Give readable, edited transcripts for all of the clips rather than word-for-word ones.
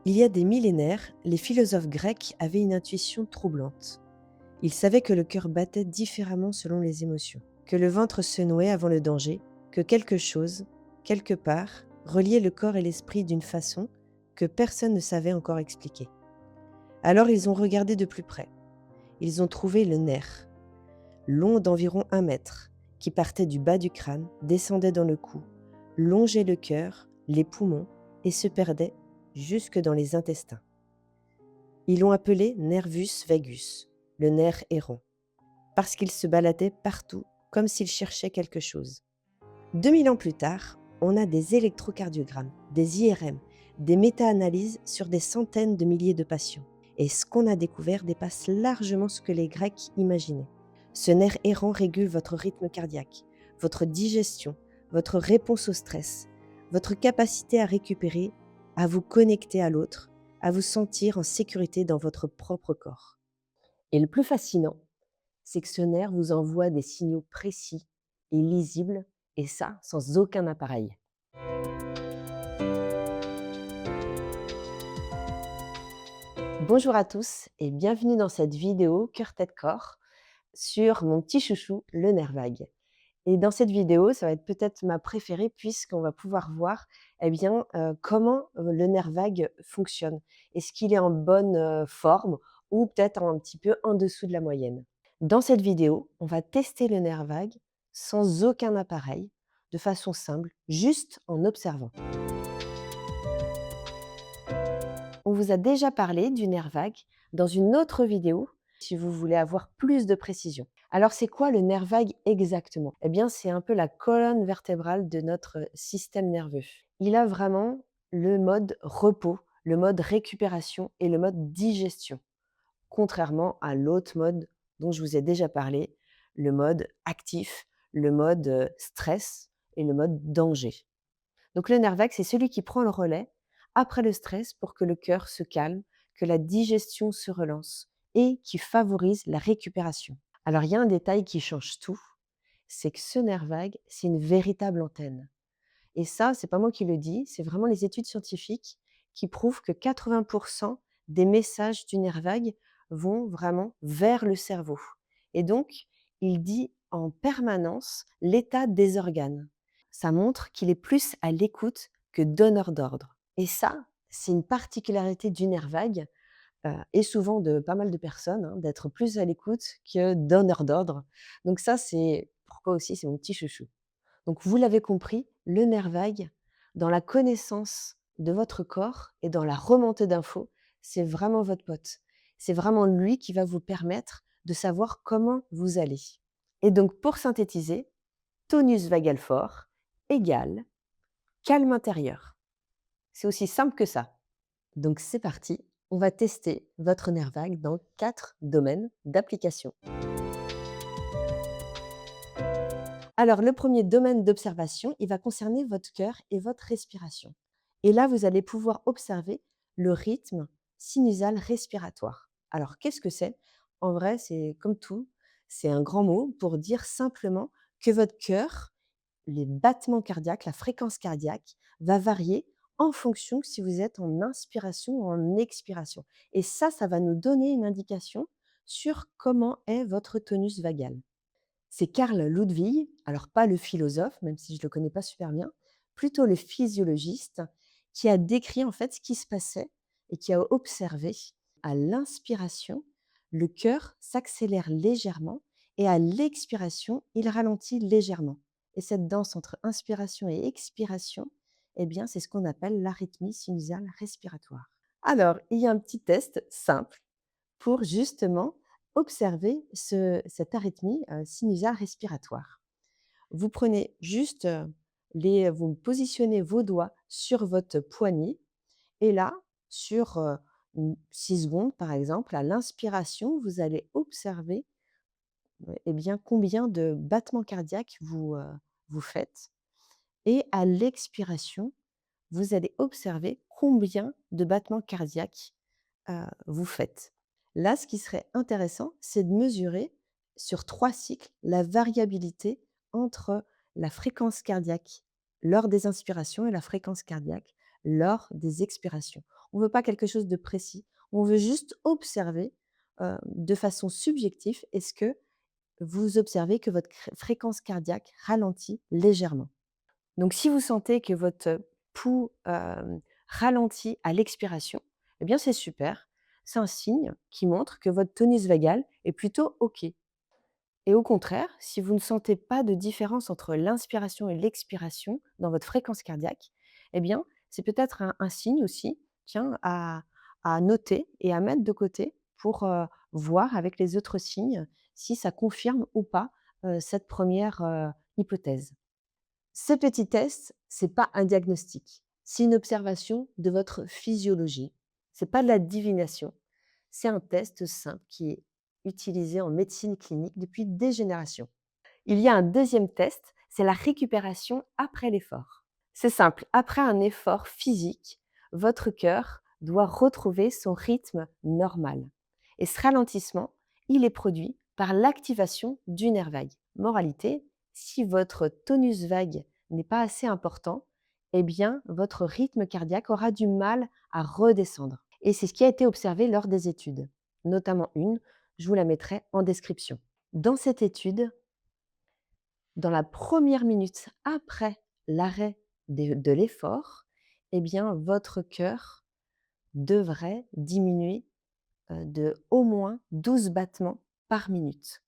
Il y a des millénaires, les philosophes grecs avaient une intuition troublante. Ils savaient que le cœur battait différemment selon les émotions, que le ventre se nouait avant le danger, que quelque chose, quelque part, reliait le corps et l'esprit d'une façon que personne ne savait encore expliquer. Alors ils ont regardé de plus près. Ils ont trouvé le nerf, long d'environ 1 mètre, qui partait du bas du crâne, descendait dans le cou, longeait le cœur, les poumons et se perdait jusque dans les intestins. Ils l'ont appelé nervus vagus, le nerf errant, parce qu'il se baladait partout comme s'il cherchait quelque chose. 2000 ans plus tard, on a des électrocardiogrammes, des IRM, des méta-analyses sur des centaines de milliers de patients. Et ce qu'on a découvert dépasse largement ce que les Grecs imaginaient. Ce nerf errant régule votre rythme cardiaque, votre digestion, votre réponse au stress, votre capacité à récupérer, à vous connecter à l'autre, à vous sentir en sécurité dans votre propre corps. Et le plus fascinant, c'est que ce nerf vous envoie des signaux précis et lisibles, et ça sans aucun appareil. Bonjour à tous et bienvenue dans cette vidéo Cœur-Tête-Corps sur mon petit chouchou, le nerf vague. Et dans cette vidéo, ça va être peut-être ma préférée puisqu'on va pouvoir voir comment le nerf vague fonctionne. Est-ce qu'il est en bonne forme ou peut-être un petit peu en dessous de la moyenne. Dans cette vidéo, on va tester le nerf vague sans aucun appareil, de façon simple, juste en observant. On vous a déjà parlé du nerf vague dans une autre vidéo, si vous voulez avoir plus de précision. Alors c'est quoi le nerf vague exactement? Eh bien c'est un peu la colonne vertébrale de notre système nerveux. Il a vraiment le mode repos, le mode récupération et le mode digestion, contrairement à l'autre mode dont je vous ai déjà parlé, le mode actif, le mode stress et le mode danger. Donc le nerf vague, c'est celui qui prend le relais après le stress pour que le cœur se calme, que la digestion se relance et qui favorise la récupération. Alors il y a un détail qui change tout, c'est que ce nerf vague, c'est une véritable antenne. Et ça, c'est pas moi qui le dis, c'est vraiment les études scientifiques qui prouvent que 80% des messages du nerf vague vont vraiment vers le cerveau. Et donc, il dit en permanence l'état des organes. Ça montre qu'il est plus à l'écoute que donneur d'ordre. Et ça, c'est une particularité du nerf vague, et souvent de pas mal de personnes, hein, d'être plus à l'écoute que donneur d'ordre. Donc ça, c'est pourquoi aussi c'est mon petit chouchou. Donc vous l'avez compris, le nerf vague, dans la connaissance de votre corps et dans la remontée d'infos, c'est vraiment votre pote. C'est vraiment lui qui va vous permettre de savoir comment vous allez. Et donc pour synthétiser, tonus vagal fort égale calme intérieur. C'est aussi simple que ça. Donc c'est parti, on va tester votre nerf vague dans 4 domaines d'application. Alors, le premier domaine d'observation, il va concerner votre cœur et votre respiration. Et là, vous allez pouvoir observer le rythme sinusal respiratoire. Alors, qu'est-ce que c'est? En vrai, c'est comme tout, c'est un grand mot pour dire simplement que votre cœur, les battements cardiaques, la fréquence cardiaque va varier en fonction si vous êtes en inspiration ou en expiration. Et ça va nous donner une indication sur comment est votre tonus vagal. C'est Carl Ludwig, alors pas le philosophe, même si je ne le connais pas super bien, plutôt le physiologiste, qui a décrit en fait ce qui se passait et qui a observé à l'inspiration, le cœur s'accélère légèrement et à l'expiration, il ralentit légèrement. Et cette danse entre inspiration et expiration, eh bien, c'est ce qu'on appelle l'arythmie sinusale respiratoire. Alors, il y a un petit test simple pour justement observer cette arythmie sinusale respiratoire. Vous prenez juste vous positionnez vos doigts sur votre poignet et là, sur 6 secondes par exemple, à l'inspiration, vous allez observer combien de battements cardiaques vous faites et à l'expiration, vous allez observer combien de battements cardiaques vous faites. Là, ce qui serait intéressant, c'est de mesurer sur 3 cycles la variabilité entre la fréquence cardiaque lors des inspirations et la fréquence cardiaque lors des expirations. On ne veut pas quelque chose de précis. On veut juste observer, de façon subjective, est-ce que vous observez que votre fréquence cardiaque ralentit légèrement. Donc si vous sentez que votre pouls, ralentit à l'expiration, eh bien c'est super. C'est un signe qui montre que votre tonus vagal est plutôt OK. Et au contraire, si vous ne sentez pas de différence entre l'inspiration et l'expiration dans votre fréquence cardiaque, eh bien, c'est peut-être un signe aussi, tiens, à noter et à mettre de côté pour, voir avec les autres signes si ça confirme ou pas, cette première hypothèse. Ce petit test, c'est pas un diagnostic, c'est une observation de votre physiologie. C'est pas de la divination, c'est un test simple qui est utilisé en médecine clinique depuis des générations. Il y a un deuxième test, c'est la récupération après l'effort. C'est simple, après un effort physique, votre cœur doit retrouver son rythme normal. Et ce ralentissement, il est produit par l'activation du nerf vague. Moralité, si votre tonus vague n'est pas assez important, eh bien, votre rythme cardiaque aura du mal à redescendre. Et c'est ce qui a été observé lors des études, notamment une, je vous la mettrai en description. Dans cette étude, dans la première minute après l'arrêt de l'effort, eh bien, votre cœur devrait diminuer de au moins 12 battements par minute.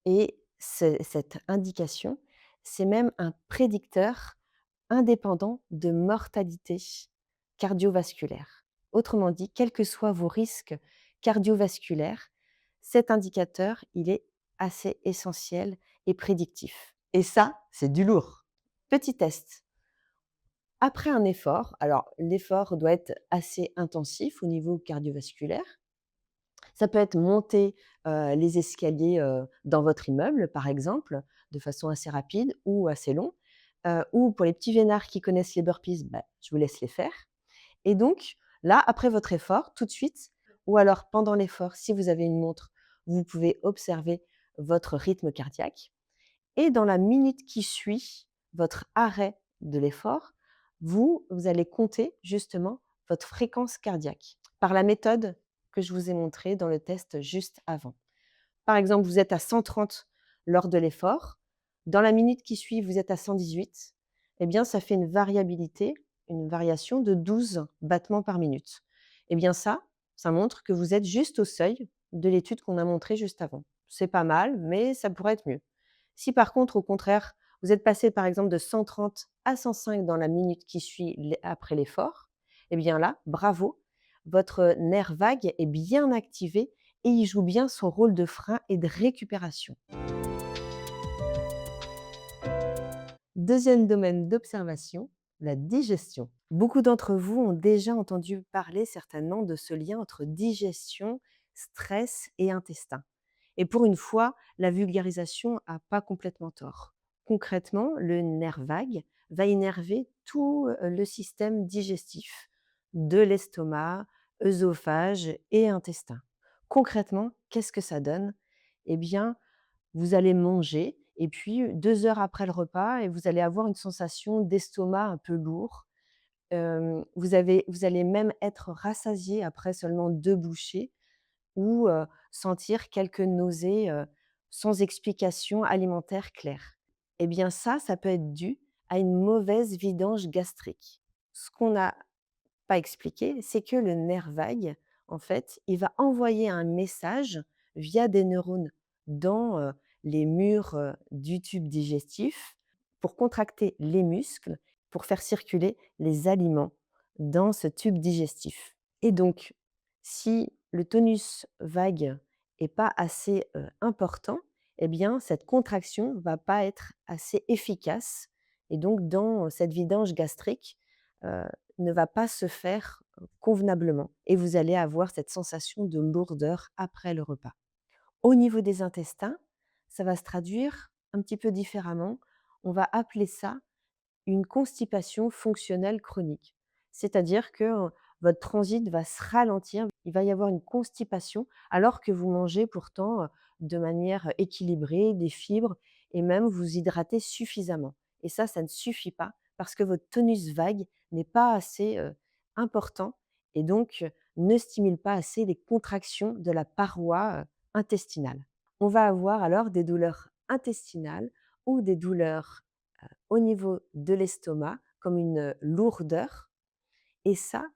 Et cette indication, c'est même un prédicteur indépendant de mortalité cardiovasculaire. Autrement dit, quels que soient vos risques cardiovasculaires, cet indicateur, il est assez essentiel et prédictif. Et ça, c'est du lourd. Petit test. Après un effort, alors l'effort doit être assez intensif au niveau cardiovasculaire. Ça peut être monter, les escaliers, dans votre immeuble, par exemple, de façon assez rapide ou assez long, ou pour les petits vénards qui connaissent les burpees, bah, je vous laisse les faire. Et donc là, après votre effort, tout de suite ou alors pendant l'effort, si vous avez une montre, vous pouvez observer votre rythme cardiaque et dans la minute qui suit votre arrêt de l'effort, vous allez compter justement votre fréquence cardiaque par la méthode que je vous ai montrée dans le test juste avant. Par exemple, vous êtes à 130 lors de l'effort. Dans la minute qui suit, vous êtes à 118. Eh bien, ça fait une variabilité, une variation de 12 battements par minute. Eh bien, ça montre que vous êtes juste au seuil de l'étude qu'on a montrée juste avant. C'est pas mal, mais ça pourrait être mieux. Si par contre, au contraire, vous êtes passé par exemple de 130 à 105 dans la minute qui suit après l'effort, eh bien là, bravo, votre nerf vague est bien activé et il joue bien son rôle de frein et de récupération. Deuxième domaine d'observation, la digestion. Beaucoup d'entre vous ont déjà entendu parler certainement de ce lien entre digestion, stress et intestin. Et pour une fois, la vulgarisation n'a pas complètement tort. Concrètement, le nerf vague va innerver tout le système digestif de l'estomac, œsophage et intestin. Concrètement, qu'est-ce que ça donne? Eh bien, vous allez manger et puis 2 heures après le repas et vous allez avoir une sensation d'estomac un peu lourd. Vous allez même être rassasié après seulement 2 bouchées ou sentir quelques nausées, sans explication alimentaire claire. Eh bien ça peut être dû à une mauvaise vidange gastrique. Ce qu'on n'a pas expliqué, c'est que le nerf vague, en fait, il va envoyer un message via des neurones dans, les murs, du tube digestif pour contracter les muscles, pour faire circuler les aliments dans ce tube digestif. Et donc, si le tonus vague est pas assez, important, eh bien, cette contraction va pas être assez efficace et donc dans cette vidange gastrique, heu, ne va pas se faire, convenablement et vous allez avoir cette sensation de lourdeur après le repas. Au niveau des intestins, ça va se traduire un petit peu différemment. On va appeler ça une constipation fonctionnelle chronique. C'est-à-dire que, votre transit va se ralentir, il va y avoir une constipation alors que vous mangez pourtant, de manière équilibrée, des fibres et même vous hydratez suffisamment. Et ça ne suffit pas parce que votre tonus vague n'est pas assez, important et donc ne stimule pas assez les contractions de la paroi intestinale. On va avoir alors des douleurs intestinales ou des douleurs au niveau de l'estomac, comme une lourdeur. Et ça,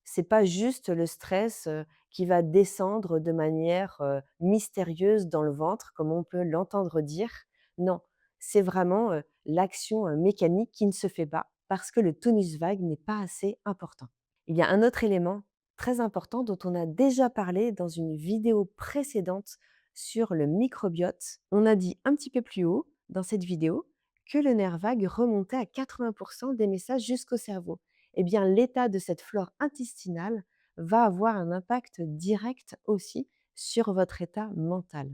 c'est pas juste le stress qui va descendre de manière mystérieuse dans le ventre, comme on peut l'entendre dire. Non, c'est vraiment l'action mécanique qui ne se fait pas parce que le tonus vague n'est pas assez important. Il y a un autre élément très important dont on a déjà parlé dans une vidéo précédente sur le microbiote. On a dit un petit peu plus haut dans cette vidéo que le nerf vague remontait à 80% des messages jusqu'au cerveau. Eh bien, l'état de cette flore intestinale va avoir un impact direct aussi sur votre état mental.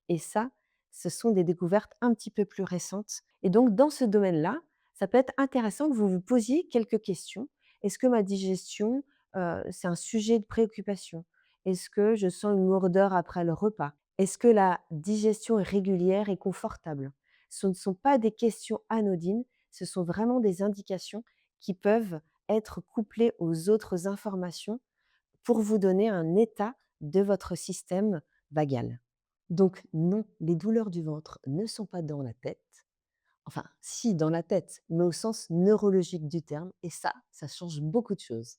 Et ça, ce sont des découvertes un petit peu plus récentes. Et donc, dans ce domaine-là, ça peut être intéressant que vous vous posiez quelques questions. Est-ce que ma digestion, c'est un sujet de préoccupation? Est-ce que je sens une lourdeur après le repas? Est-ce que la digestion est régulière et confortable? Ce ne sont pas des questions anodines, ce sont vraiment des indications qui peuvent être couplées aux autres informations pour vous donner un état de votre système vagal. Donc non, les douleurs du ventre ne sont pas dans la tête. Enfin, si, dans la tête, mais au sens neurologique du terme. Et ça change beaucoup de choses.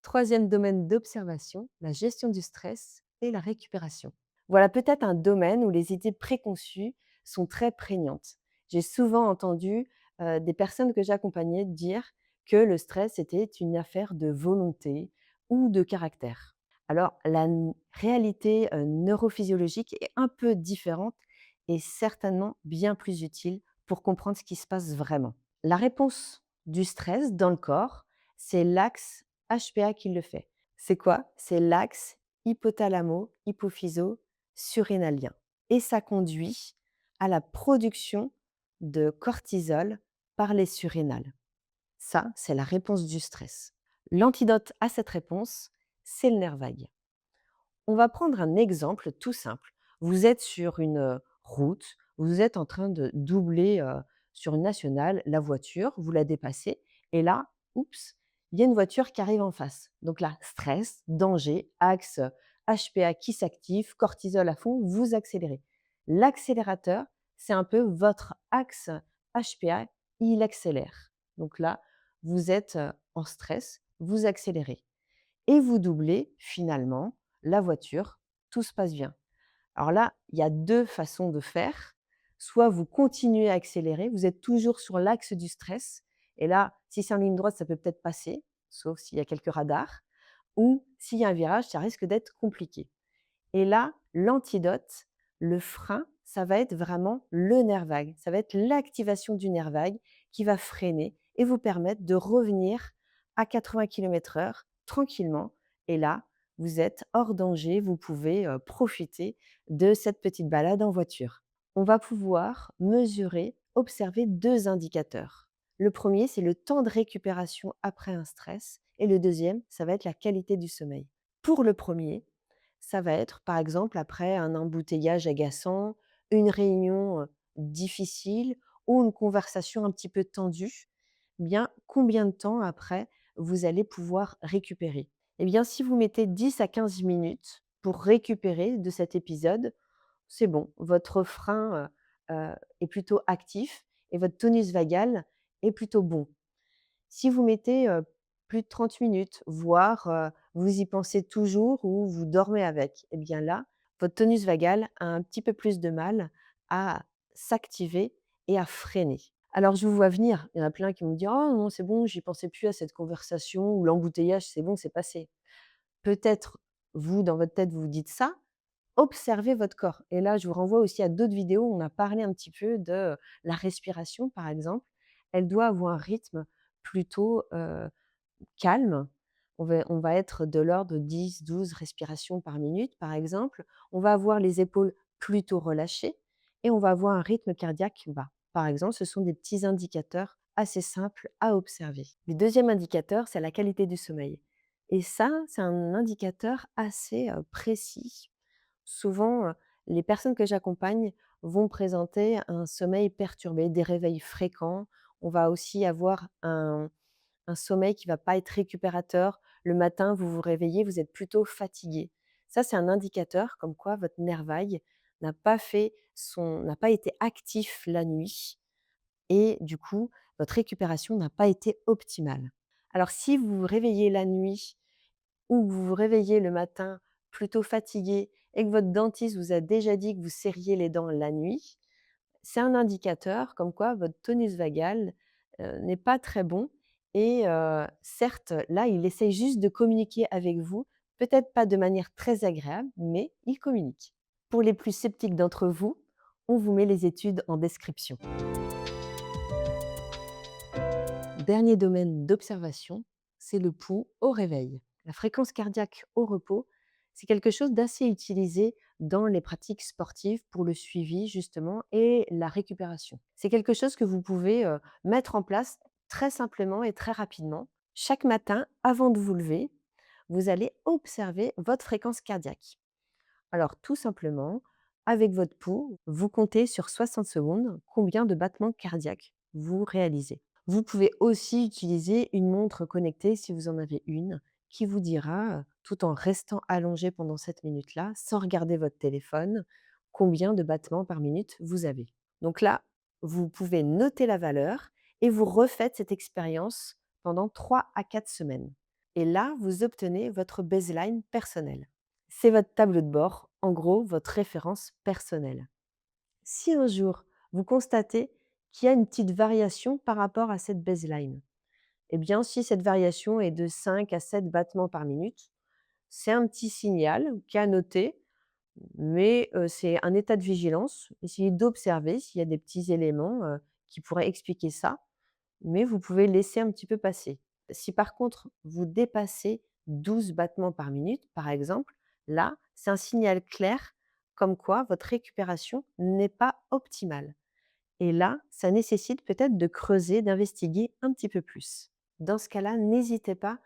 Troisième domaine d'observation, la gestion du stress et la récupération. Voilà peut-être un domaine où les idées préconçues sont très prégnantes. J'ai souvent entendu des personnes que j'accompagnais dire que le stress était une affaire de volonté ou de caractère. Alors, la réalité neurophysiologique est un peu différente et certainement bien plus utile pour comprendre ce qui se passe vraiment. La réponse du stress dans le corps, c'est l'axe HPA qui le fait. C'est quoi? C'est l'axe hypothalamo-hypophyso-surrénalien. Et ça conduit à la production de cortisol par les surrénales. Ça, c'est la réponse du stress. L'antidote à cette réponse, c'est le nerf vague. On va prendre un exemple tout simple. Vous êtes sur une route, vous êtes en train de doubler sur une nationale la voiture, vous la dépassez, et là, oups, il y a une voiture qui arrive en face. Donc là, stress, danger, axe HPA qui s'active, cortisol à fond, vous accélérez. L'accélérateur, c'est un peu votre axe HPA, il accélère. Donc là, vous êtes en stress, vous accélérez et vous doublez finalement la voiture, tout se passe bien. Alors là, il y a 2 façons de faire. Soit vous continuez à accélérer, vous êtes toujours sur l'axe du stress et là, si c'est en ligne droite, ça peut peut-être passer, sauf s'il y a quelques radars ou s'il y a un virage, ça risque d'être compliqué. Et là, l'antidote, le frein, ça va être vraiment le nerf vague. Ça va être l'activation du nerf vague qui va freiner et vous permettre de revenir à 80 km/h tranquillement. Et là, vous êtes hors danger, vous pouvez profiter de cette petite balade en voiture. On va pouvoir mesurer, observer 2 indicateurs. Le premier, c'est le temps de récupération après un stress et le deuxième, ça va être la qualité du sommeil. Pour le premier, ça va être, par exemple, après un embouteillage agaçant, une réunion, difficile ou une conversation un petit peu tendue, bien, combien de temps après vous allez pouvoir récupérer? Eh bien, si vous mettez 10 à 15 minutes pour récupérer de cet épisode, c'est bon, votre frein, est plutôt actif et votre tonus vagal est plutôt bon. Si vous mettez, plus de 30 minutes, voire, vous y pensez toujours ou vous dormez avec, et bien là, votre tonus vagal a un petit peu plus de mal à s'activer et à freiner. Alors je vous vois venir, il y en a plein qui vont me dire: «Oh non, c'est bon, j'y pensais plus à cette conversation» ou «L'embouteillage, c'est bon, c'est passé». Peut-être, vous, dans votre tête, vous vous dites ça, observez votre corps et là, je vous renvoie aussi à d'autres vidéos où on a parlé un petit peu de la respiration, par exemple. Elle doit avoir un rythme plutôt, calme. On va être de l'ordre de 10-12 respirations par minute, par exemple. On va avoir les épaules plutôt relâchées et on va avoir un rythme cardiaque bas. Par exemple, ce sont des petits indicateurs assez simples à observer. Le deuxième indicateur, c'est la qualité du sommeil et ça, c'est un indicateur assez, précis. Souvent, les personnes que j'accompagne vont présenter un sommeil perturbé, des réveils fréquents. On va aussi avoir un un sommeil qui ne va pas être récupérateur. Le matin, vous vous réveillez, vous êtes plutôt fatigué. Ça, c'est un indicateur comme quoi votre nerf vague n'a pas été actif la nuit et du coup, votre récupération n'a pas été optimale. Alors si vous vous réveillez la nuit ou que vous vous réveillez le matin plutôt fatigué et que votre dentiste vous a déjà dit que vous serriez les dents la nuit, c'est un indicateur comme quoi votre tonus vagal, n'est pas très bon et certes, là, il essaye juste de communiquer avec vous, peut-être pas de manière très agréable, mais il communique. Pour les plus sceptiques d'entre vous, on vous met les études en description. Dernier domaine d'observation, c'est le pouls au réveil. La fréquence cardiaque au repos, c'est quelque chose d'assez utilisé dans les pratiques sportives pour le suivi justement et la récupération. C'est quelque chose que vous pouvez mettre en place très simplement et très rapidement. Chaque matin, avant de vous lever, vous allez observer votre fréquence cardiaque. Alors tout simplement, avec votre pouls, vous comptez sur 60 secondes combien de battements cardiaques vous réalisez. Vous pouvez aussi utiliser une montre connectée si vous en avez une, qui vous dira, tout en restant allongé pendant cette minute-là, sans regarder votre téléphone, combien de battements par minute vous avez. Donc là, vous pouvez noter la valeur et vous refaites cette expérience pendant 3 à 4 semaines. Et là, vous obtenez votre baseline personnel. C'est votre tableau de bord, en gros, votre référence personnelle. Si un jour, vous constatez qu'il y a une petite variation par rapport à cette baseline, eh bien, si cette variation est de 5 à 7 battements par minute, c'est un petit signal qui est à noter, mais c'est un état de vigilance. Essayez d'observer s'il y a des petits éléments qui pourraient expliquer ça, mais vous pouvez laisser un petit peu passer. Si par contre, vous dépassez 12 battements par minute, par exemple, là, c'est un signal clair comme quoi votre récupération n'est pas optimale. Et là, ça nécessite peut-être de creuser, d'investiguer un petit peu plus. Dans ce cas-là, n'hésitez pas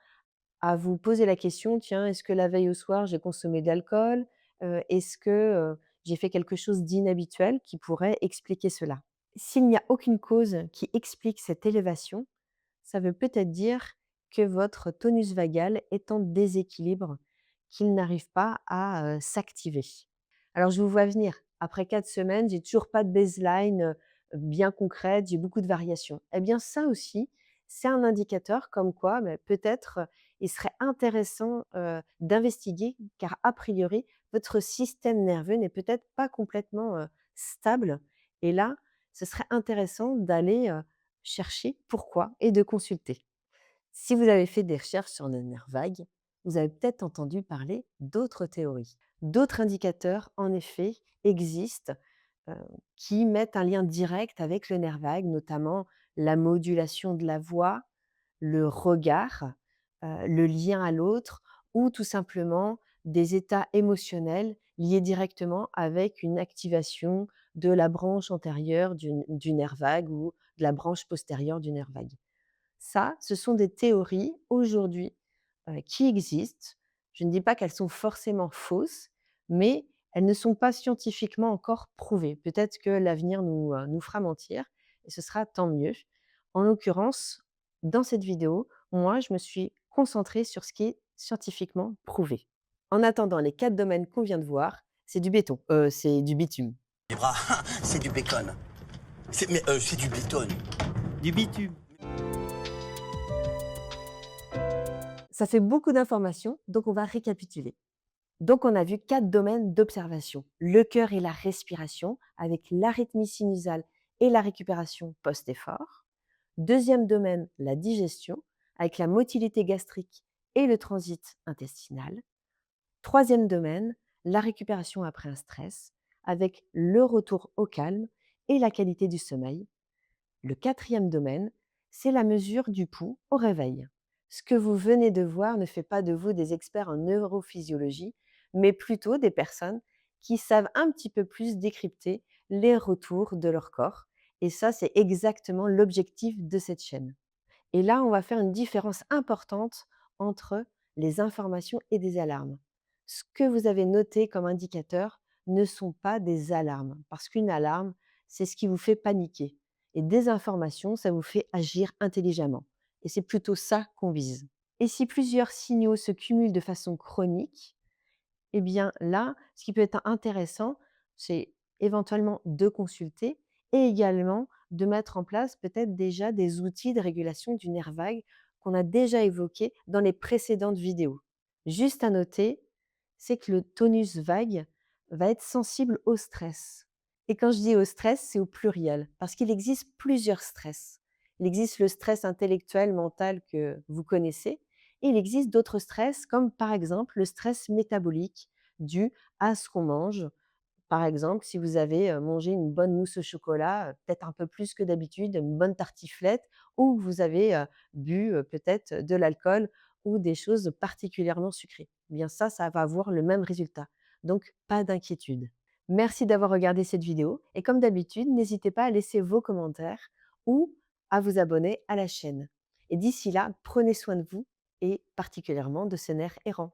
à vous poser la question: «Tiens, est-ce que la veille au soir, j'ai consommé de l'alcool? Est-ce que, j'ai fait quelque chose d'inhabituel qui pourrait expliquer cela?» S'il n'y a aucune cause qui explique cette élévation, ça veut peut-être dire que votre tonus vagal est en déséquilibre, qu'il n'arrive pas à, s'activer. Alors je vous vois venir, après 4 semaines, j'ai toujours pas de baseline, bien concrète, j'ai beaucoup de variations. Eh bien ça aussi, c'est un indicateur comme quoi, peut-être, il serait intéressant, d'investiguer car a priori, votre système nerveux n'est peut-être pas complètement, stable et là, ce serait intéressant d'aller, chercher pourquoi et de consulter. Si vous avez fait des recherches sur le nerf vague, vous avez peut-être entendu parler d'autres théories. D'autres indicateurs, en effet, existent euh, qui mettent un lien direct avec le nerf vague, notamment la modulation de la voix, le regard, le lien à l'autre, ou tout simplement des états émotionnels liés directement avec une activation de la branche antérieure du nerf vague ou de la branche postérieure du nerf vague. Ça, ce sont des théories aujourd'hui, qui existent. Je ne dis pas qu'elles sont forcément fausses, mais elles ne sont pas scientifiquement encore prouvées. Peut-être que l'avenir nous fera mentir et ce sera tant mieux. En l'occurrence, dans cette vidéo, moi, je me suis concentrée sur ce qui est scientifiquement prouvé. En attendant les 4 domaines qu'on vient de voir, c'est du béton, c'est du bitume. Les bras, c'est du bacon. C'est du béton. Du bitume. Ça fait beaucoup d'informations, donc on va récapituler. Donc, on a vu 4 domaines d'observation. Le cœur et la respiration, avec l'arythmie sinusale et la récupération post-effort. Deuxième domaine, la digestion, avec la motilité gastrique et le transit intestinal. Troisième domaine, la récupération après un stress, avec le retour au calme et la qualité du sommeil. Le quatrième domaine, c'est la mesure du pouls au réveil. Ce que vous venez de voir ne fait pas de vous des experts en neurophysiologie, mais plutôt des personnes qui savent un petit peu plus décrypter les retours de leur corps. Et ça, c'est exactement l'objectif de cette chaîne. Et là, on va faire une différence importante entre les informations et des alarmes. Ce que vous avez noté comme indicateur ne sont pas des alarmes, parce qu'une alarme, c'est ce qui vous fait paniquer. Et des informations, ça vous fait agir intelligemment. Et c'est plutôt ça qu'on vise. Et si plusieurs signaux se cumulent de façon chronique, eh bien là, ce qui peut être intéressant, c'est éventuellement de consulter et également de mettre en place peut-être déjà des outils de régulation du nerf vague qu'on a déjà évoqués dans les précédentes vidéos. Juste à noter, c'est que le tonus vague va être sensible au stress. Et quand je dis au stress, c'est au pluriel, parce qu'il existe plusieurs stress. Il existe le stress intellectuel, mental que vous connaissez, et il existe d'autres stress, comme par exemple le stress métabolique dû à ce qu'on mange. Par exemple, si vous avez mangé une bonne mousse au chocolat, peut-être un peu plus que d'habitude, une bonne tartiflette, ou vous avez bu peut-être de l'alcool ou des choses particulièrement sucrées. Eh bien ça va avoir le même résultat. Donc, pas d'inquiétude. Merci d'avoir regardé cette vidéo et comme d'habitude, n'hésitez pas à laisser vos commentaires ou à vous abonner à la chaîne. Et d'ici là, prenez soin de vous et particulièrement de ces nerfs errants.